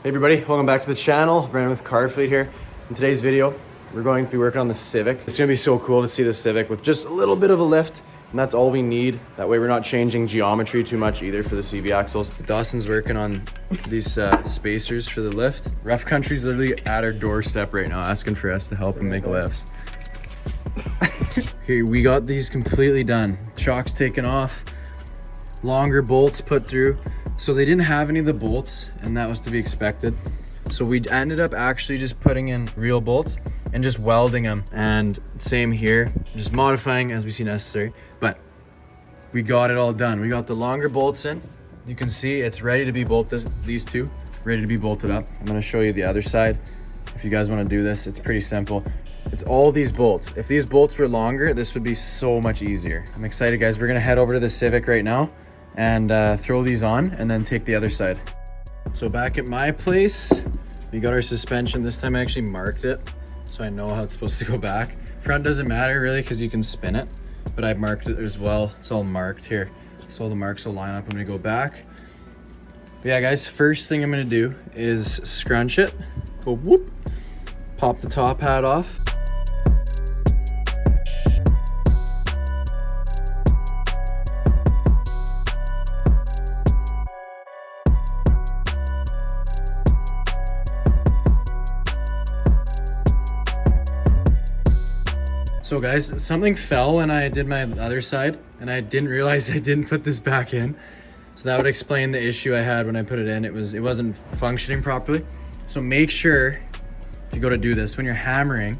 Hey everybody, welcome back to the channel. Brandon with Car Fleet here. In today's video, we're going to be working on the Civic. It's gonna be so cool to see the Civic with just a little bit of a lift, and that's all we need. That way we're not changing geometry too much either for the CV axles. Dawson's working on these spacers for the lift. Rough Country's literally at our doorstep right now, asking for us to help him make lifts. Here, we got these completely done. Shock's taken off, longer bolts put through. So they didn't have any of the bolts, and that was to be expected. So we ended up actually just putting in real bolts and just welding them. And same here, just modifying as we see necessary. But we got it all done. We got the longer bolts in. You can see it's ready to be bolted, these two, ready to be bolted up. I'm gonna show you the other side. If you guys wanna do this, it's pretty simple. It's all these bolts. If these bolts were longer, this would be so much easier. I'm excited, guys. We're gonna head over to the Civic right now and throw these on and then take the other side. So back at my place, we got our suspension. This time I actually marked it, so I know how it's supposed to go back. Front doesn't matter really because you can spin it, but I've marked it as well. It's all marked here. So all the marks will line up when we go back. But yeah, guys, first thing I'm gonna do is scrunch it, go whoop, pop the top hat off. So guys, something fell when I did my other side, and I didn't realize I didn't put this back in. So that would explain the issue I had when I put it in. It wasn't functioning properly. So make sure, if you go to do this, when you're hammering,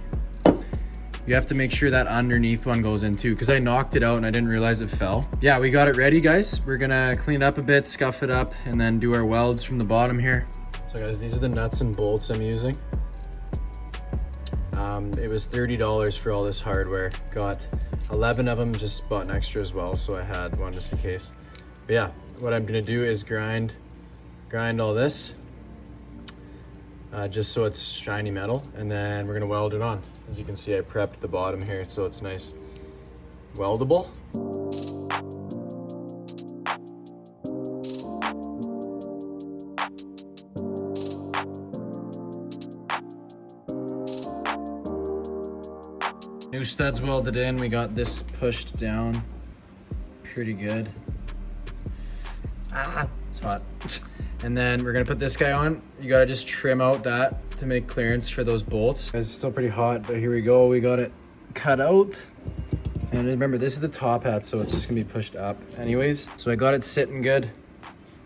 you have to make sure that underneath one goes in too, because I knocked it out and I didn't realize it fell. Yeah, we got it ready, guys. We're gonna clean it up a bit, scuff it up, and then do our welds from the bottom here. So guys, these are the nuts and bolts I'm using. It was $30 for all this hardware. Got 11 of them, just bought an extra as well, so I had one just in case. But yeah, what I'm gonna do is grind all this, just so it's shiny metal, and then we're gonna weld it on. As you can see, I prepped the bottom here so it's nice weldable. New studs welded in. We got this pushed down pretty good. It's hot. And then we're gonna put this guy on. You gotta just trim out that to make clearance for those bolts. It's still pretty hot, but here we go. We got it cut out. And remember, this is the top hat, so it's just gonna be pushed up anyways. So I got it sitting good.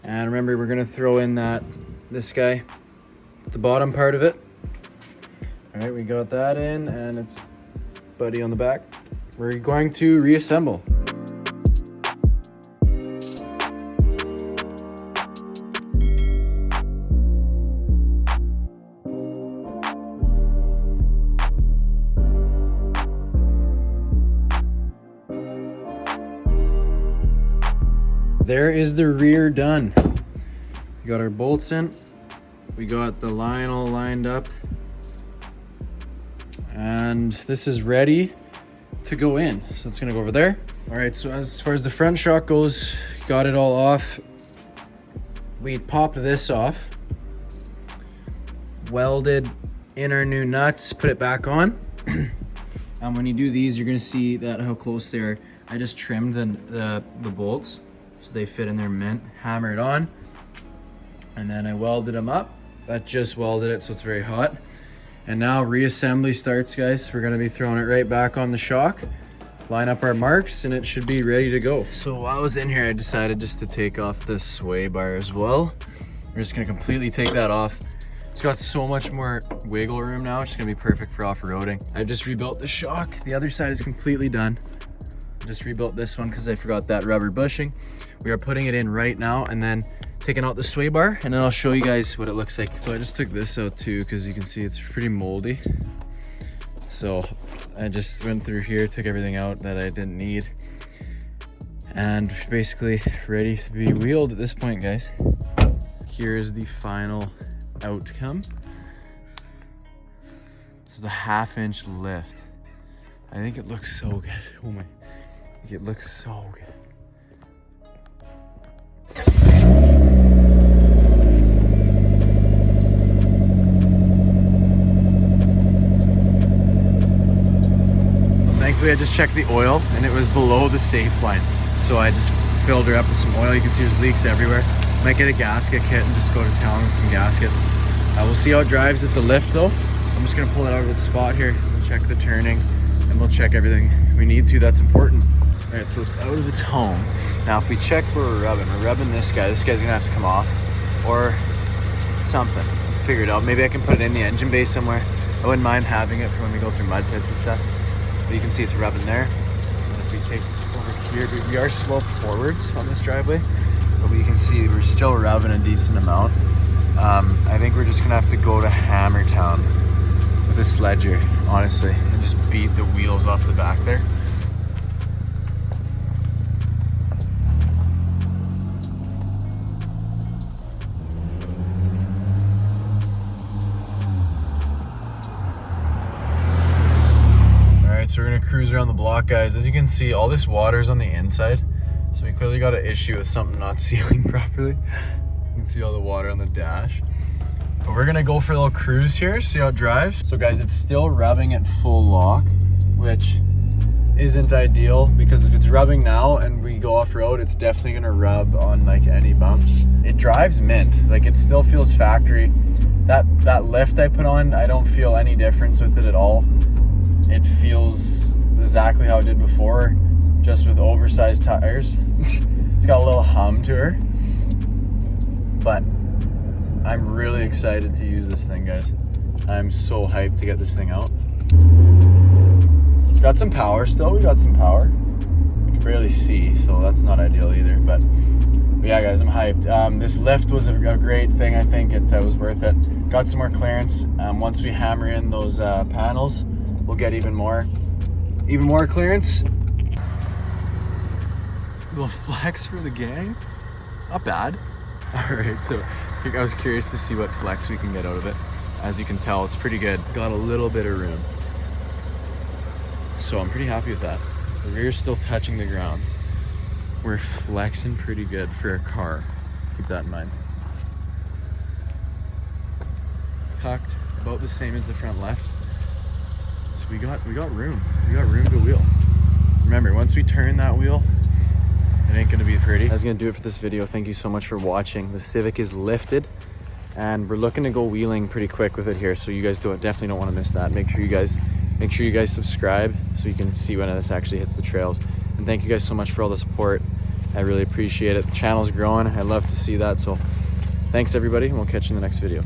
And remember, we're gonna throw in this guy, the bottom part of it. All right, we got that in, and it's buddy on the back. We're going to reassemble. There is the rear done. We got our bolts in. We got the line all lined up. And this is ready to go in. So it's gonna go over there. All right, so as far as the front shock goes, got it all off. We popped this off, welded in our new nuts, put it back on. And when you do these, you're gonna see that how close they are. I just trimmed the bolts so they fit in their mint, hammer it on, and then I welded them up. That just welded it, so it's very hot. And now reassembly starts, guys. We're gonna be throwing it right back on the shock, line up our marks, and it should be ready to go. So while I was in here, I decided just to take off the sway bar as well. We're just gonna completely take that off. It's got so much more wiggle room now. It's gonna be perfect for off-roading. I just rebuilt the shock. The other side is completely done. Just rebuilt this one because I forgot that rubber bushing. We are putting it in right now and then taking out the sway bar, and then I'll show you guys what it looks like. So I just took this out too because you can see it's pretty moldy. So I just went through here, took everything out that I didn't need, and basically ready to be wheeled at this point, guys. Here's the final outcome. It's the 1/2-inch lift. I think it looks so good. Oh my, it looks so good. we had just checked the oil and it was below the safe line. So I just filled her up with some oil. You can see there's leaks everywhere. Might get a gasket kit and just go to town with some gaskets. We'll see how it drives at the lift though. I'm just gonna pull it out of its spot here. We'll check the turning and we'll check everything we need to. That's important. All right, so it's out of its home. Now if we check where we're rubbing this guy. This guy's gonna have to come off or something. Figure it out. Maybe I can put it in the engine bay somewhere. I wouldn't mind having it for when we go through mud pits and stuff. But you can see it's rubbing there. And if we take over here, we are sloped forwards on this driveway, but you can see we're still rubbing a decent amount. I think we're just gonna have to go to Hammertown with this sledger, honestly, and just beat the wheels off the back there. So we're gonna cruise around the block, guys. As you can see, all this water is on the inside. So we clearly got an issue with something not sealing properly. You can see all the water on the dash. But we're gonna go for a little cruise here, see how it drives. So guys, it's still rubbing at full lock, which isn't ideal because if it's rubbing now and we go off-road, it's definitely gonna rub on like any bumps. It drives mint, like it still feels factory. That lift I put on, I don't feel any difference with it at all. It feels exactly how it did before, just with oversized tires. It's got a little hum to her, but I'm really excited to use this thing, guys. I'm so hyped to get this thing out. It's got some power still. We got some power. We can barely see, so that's not ideal either. But yeah, guys, I'm hyped. This lift was a great thing. I think it was worth it. Got some more clearance. Once we hammer in those panels, we'll get even more clearance. Little flex for the gang. Not bad. All right, so I was curious to see what flex we can get out of it. As you can tell, it's pretty good. Got a little bit of room. So I'm pretty happy with that. The rear's still touching the ground. We're flexing pretty good for a car. Keep that in mind. Tucked, about the same as the front left. So we got room. We got room to wheel. Remember, once we turn that wheel, it ain't gonna be pretty. That's gonna do it for this video. Thank you so much for watching. The Civic is lifted and we're looking to go wheeling pretty quick with it here. So you guys definitely don't want to miss that. Make sure you guys subscribe so you can see when this actually hits the trails. And thank you guys so much for all the support. I really appreciate it. The channel's growing. I love to see that. So thanks everybody, and we'll catch you in the next video.